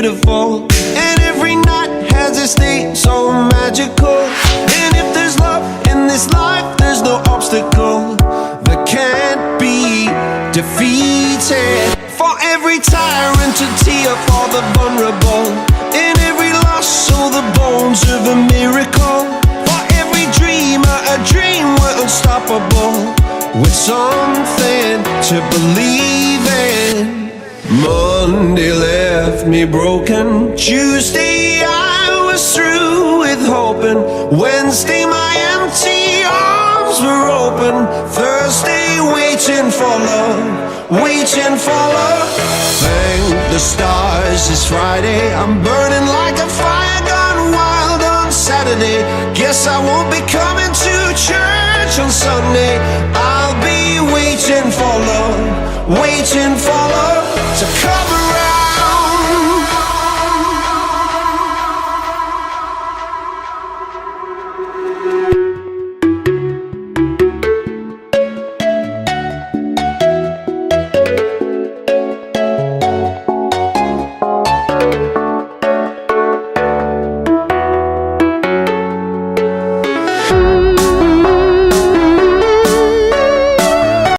beautiful, and every night has its day so magical. And if there's love in this life, there's no obstacle that can't be defeated. For every tyrant a tear for the vulnerable, in every loss so the bones of a miracle. For every dreamer a dream we're unstoppable, with something to believe in. Monday left me broken, Tuesday I was through with hoping, Wednesday my empty arms were open, Thursday waiting for love, waiting for love. Thank the stars it's Friday, I'm burning like a fire gone wild on Saturday. Guess I won't be coming to church on Sunday. I'll be waiting for love, waiting for